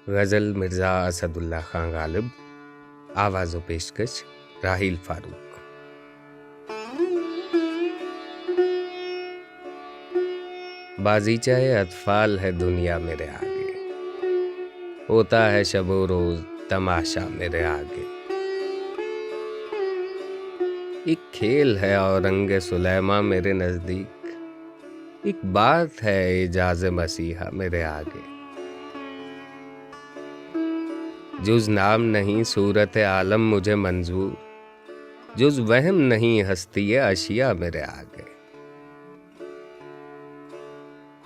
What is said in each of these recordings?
غزل مرزا اسد اللہ خان غالب، آواز و پیشکش راحیل فاروق۔ بازیچہ اطفال ہے دنیا میرے آگے، ہوتا ہے شب و روز تماشا میرے آگے۔ ایک کھیل ہے اورنگ سلیماں میرے نزدیک، ایک بات ہے اعجاز مسیحا میرے آگے۔ جز نام نہیں صورت عالم مجھے منظور، جز وہم نہیں ہستی اشیاء میرے آگے۔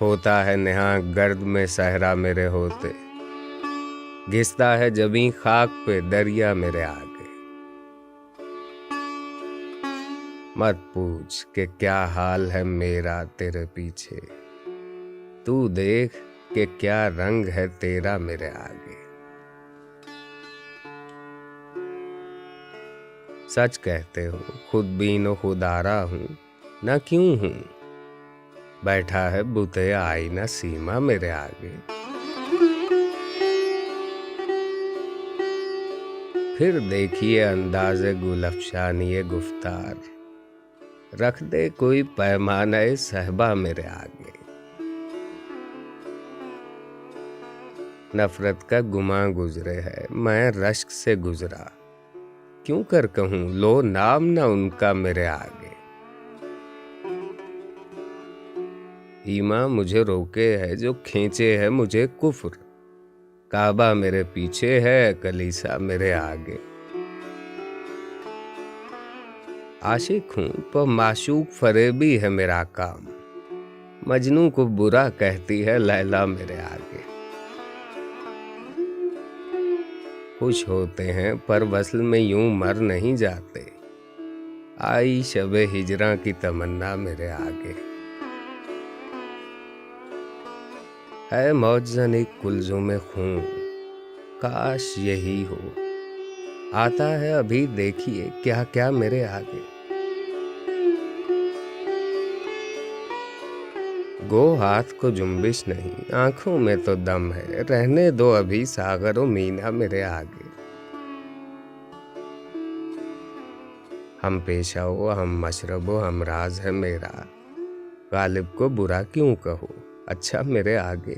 ہوتا ہے نہاں گرد میں صحرا میرے ہوتے، گھستا ہے جبیں خاک پہ دریا میرے آگے۔ مت پوچھ کہ کیا حال ہے میرا تیرے پیچھے، تو دیکھ کہ کیا رنگ ہے تیرا میرے آگے۔ سچ کہتے ہو خود بین و خود آرا ہوں، نہ کیوں ہوں بیٹھا ہے بت آئینہ سیما میرے آگے۔ پھر دیکھیے انداز گل افشانی گفتار، رکھ دے کوئی پیمانہ صہبا میرے آگے۔ نفرت کا گماں گزرے ہے میں رشک سے گزرا، کیوں کر کہوں لو نام نہ ان کا میرے آگے۔ ایمان مجھے روکے ہے جو کھینچے ہے مجھے کفر، کعبہ میرے پیچھے ہے کلیسا میرے آگے۔ عاشق ہوں پر معشوق فریبی ہے میرا کام، مجنوں کو برا کہتی ہے لیلا میرے آگے۔ خوش ہوتے ہیں پر وصل میں یوں مر نہیں جاتے، آئی شب ہجراں کی تمنا میرے آگے۔ ہے موجزن ایک کلزم خون، کاش یہی ہو، آتا ہے ابھی دیکھیے کیا کیا میرے آگے۔ گو ہاتھ کو جنبش نہیں آنکھوں میں تو دم ہے، رہنے دو ابھی ساغر و مینا میرے آگے۔ ہم پیشہ ہو ہم مشرب و ہم راز ہے میرا، غالب کو برا کیوں کہو اچھا میرے آگے۔